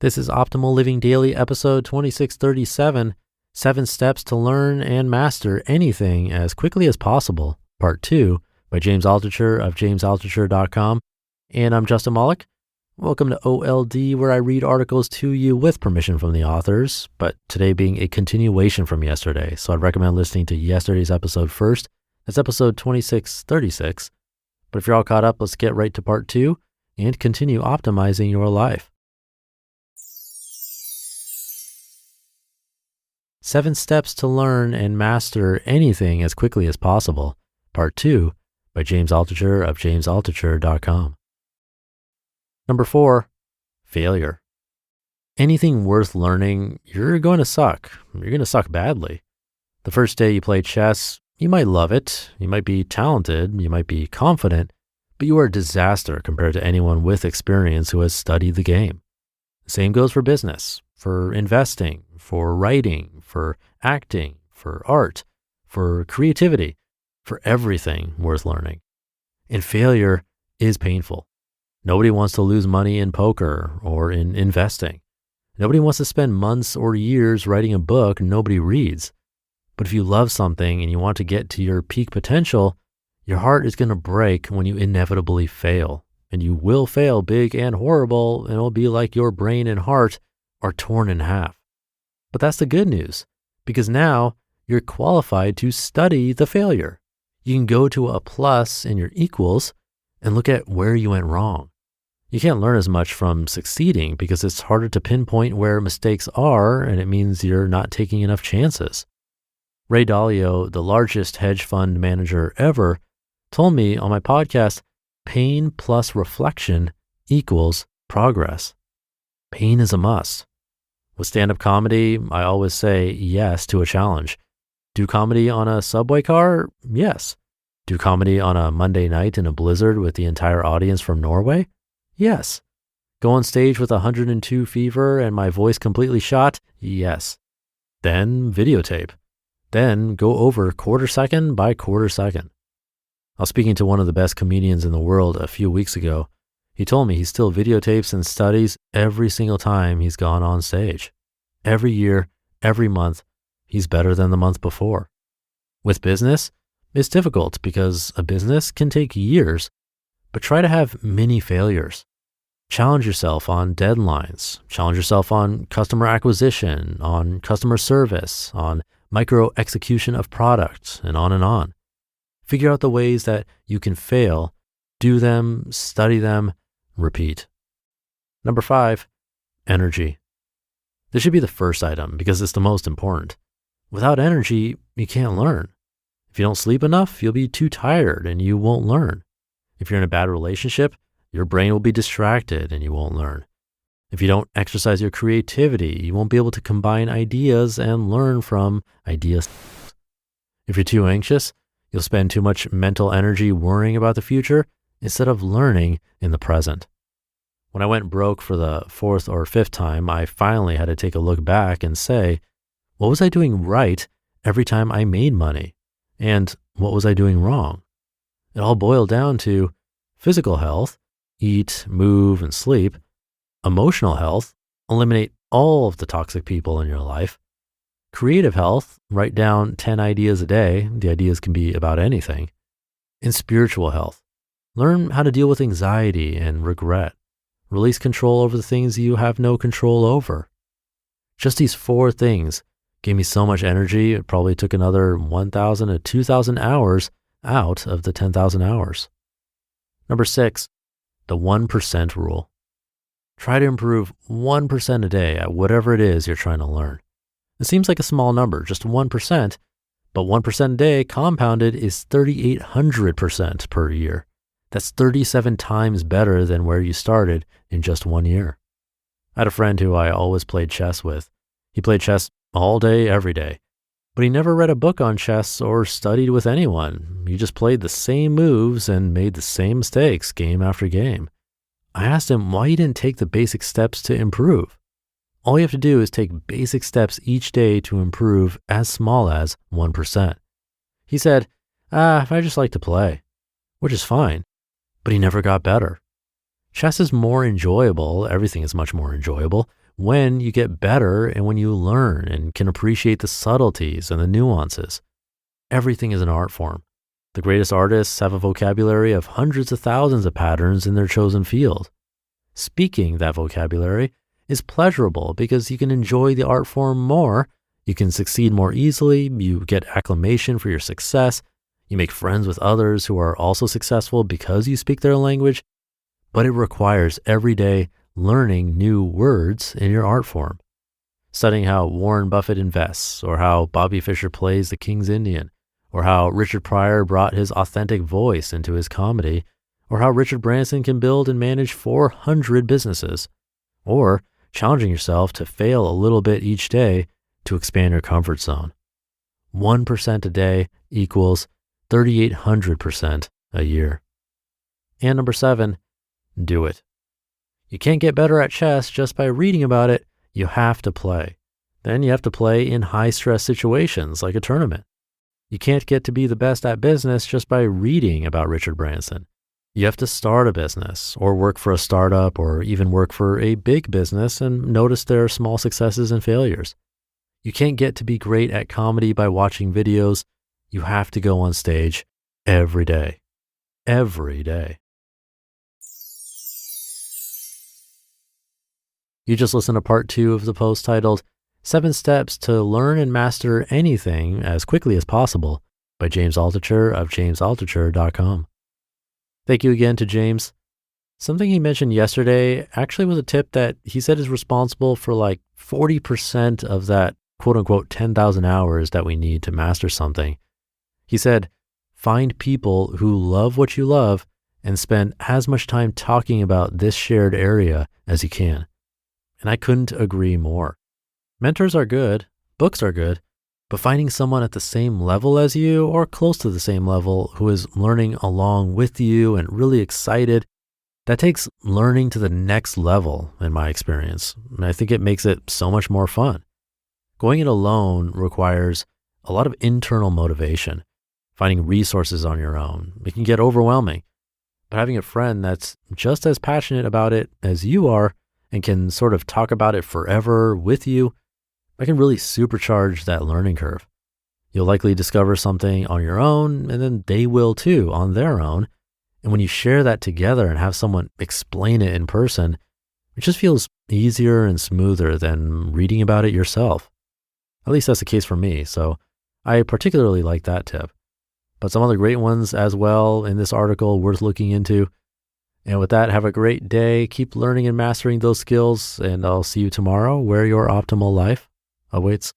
This is Optimal Living Daily, episode 2637, 7 Steps to Learn and Master Anything as Quickly as Possible, Part 2, by James Altucher of jamesaltucher.com. And I'm Justin Malik. Welcome to OLD, where I read articles to you with permission from the authors, but today being a continuation from yesterday. So I'd recommend listening to yesterday's episode first. That's episode 2636. But if you're all caught up, let's get right to Part 2 and continue optimizing your life. 7 Steps to Learn and Master Anything as Quickly as Possible, Part 2, by James Altucher of jamesaltucher.com. Number 4, failure. Anything worth learning, you're going to suck. You're going to suck badly. The first day you play chess, you might love it, you might be talented, you might be confident, but you are a disaster compared to anyone with experience who has studied the game. Same goes for business, for investing, for writing, for acting, for art, for creativity, for everything worth learning. And failure is painful. Nobody wants to lose money in poker or in investing. Nobody wants to spend months or years writing a book nobody reads. But if you love something and you want to get to your peak potential, your heart is going to break when you inevitably fail. And you will fail big and horrible, and it'll be like your brain and heart are torn in half. But that's the good news, because now you're qualified to study the failure. You can go to a plus in your equals and look at where you went wrong. You can't learn as much from succeeding because it's harder to pinpoint where mistakes are, and it means you're not taking enough chances. Ray Dalio, the largest hedge fund manager ever, told me on my podcast, pain plus reflection equals progress. Pain is a must. With stand-up comedy, I always say yes to a challenge. Do comedy on a subway car? Yes. Do comedy on a Monday night in a blizzard with the entire audience from Norway? Yes. Go on stage with 102 fever and my voice completely shot? Yes. Then videotape. Then go over quarter second by quarter second. I was speaking to one of the best comedians in the world a few weeks ago. He told me he still videotapes and studies every single time he's gone on stage. Every year, every month, he's better than the month before. With business, it's difficult because a business can take years, but try to have mini failures. Challenge yourself on deadlines. Challenge yourself on customer acquisition, on customer service, on micro execution of products, and on and on. Figure out the ways that you can fail, do them, study them, repeat. Number 5, energy. This should be the first item because it's the most important. Without energy, you can't learn. If you don't sleep enough, you'll be too tired and you won't learn. If you're in a bad relationship, your brain will be distracted and you won't learn. If you don't exercise your creativity, you won't be able to combine ideas and learn from ideas. If you're too anxious, you'll spend too much mental energy worrying about the future instead of learning in the present. When I went broke for the 4th or 5th time, I finally had to take a look back and say, what was I doing right every time I made money? And what was I doing wrong? It all boiled down to physical health, eat, move, and sleep. Emotional health, eliminate all of the toxic people in your life. Creative health, write down 10 ideas a day. The ideas can be about anything. And spiritual health, learn how to deal with anxiety and regret. Release control over the things you have no control over. Just these 4 things gave me so much energy, it probably took another 1,000 to 2,000 hours out of the 10,000 hours. Number 6, the 1% rule. Try to improve 1% a day at whatever it is you're trying to learn. It seems like a small number, just 1%, but 1% a day compounded is 3,800% per year. That's 37 times better than where you started in just 1 year. I had a friend who I always played chess with. He played chess all day, every day, but he never read a book on chess or studied with anyone. He just played the same moves and made the same mistakes game after game. I asked him why he didn't take the basic steps to improve. All you have to do is take basic steps each day to improve as small as 1%. He said, I just like to play, which is fine, but he never got better. Chess is more enjoyable, everything is much more enjoyable, when you get better and when you learn and can appreciate the subtleties and the nuances. Everything is an art form. The greatest artists have a vocabulary of hundreds of thousands of patterns in their chosen field. Speaking that vocabulary is pleasurable because you can enjoy the art form more, you can succeed more easily, you get acclamation for your success, you make friends with others who are also successful because you speak their language, but it requires every day learning new words in your art form. Studying how Warren Buffett invests, or how Bobby Fischer plays the King's Indian, or how Richard Pryor brought his authentic voice into his comedy, or how Richard Branson can build and manage 400 businesses, or challenging yourself to fail a little bit each day to expand your comfort zone. 1% a day equals 3,800% a year. And number 7, do it. You can't get better at chess just by reading about it. You have to play. Then you have to play in high-stress situations like a tournament. You can't get to be the best at business just by reading about Richard Branson. You have to start a business or work for a startup or even work for a big business and notice their small successes and failures. You can't get to be great at comedy by watching videos. You have to go on stage every day. Every day. You just listened to part 2 of the post titled 7 Steps to Learn and Master Anything as Quickly as Possible by James Altucher of jamesaltucher.com. Thank you again to James. Something he mentioned yesterday actually was a tip that he said is responsible for like 40% of that quote unquote 10,000 hours that we need to master something. He said, find people who love what you love and spend as much time talking about this shared area as you can. And I couldn't agree more. Mentors are good, books are good, but finding someone at the same level as you or close to the same level who is learning along with you and really excited, that takes learning to the next level in my experience. And I think it makes it so much more fun. Going it alone requires a lot of internal motivation. Finding resources on your own, it can get overwhelming. But having a friend that's just as passionate about it as you are and can sort of talk about it forever with you, that can really supercharge that learning curve. You'll likely discover something on your own, and then they will too on their own. And when you share that together and have someone explain it in person, it just feels easier and smoother than reading about it yourself. At least that's the case for me, so I particularly like that tip. But some other great ones as well in this article worth looking into. And with that, have a great day. Keep learning and mastering those skills, and I'll see you tomorrow where your optimal life awaits.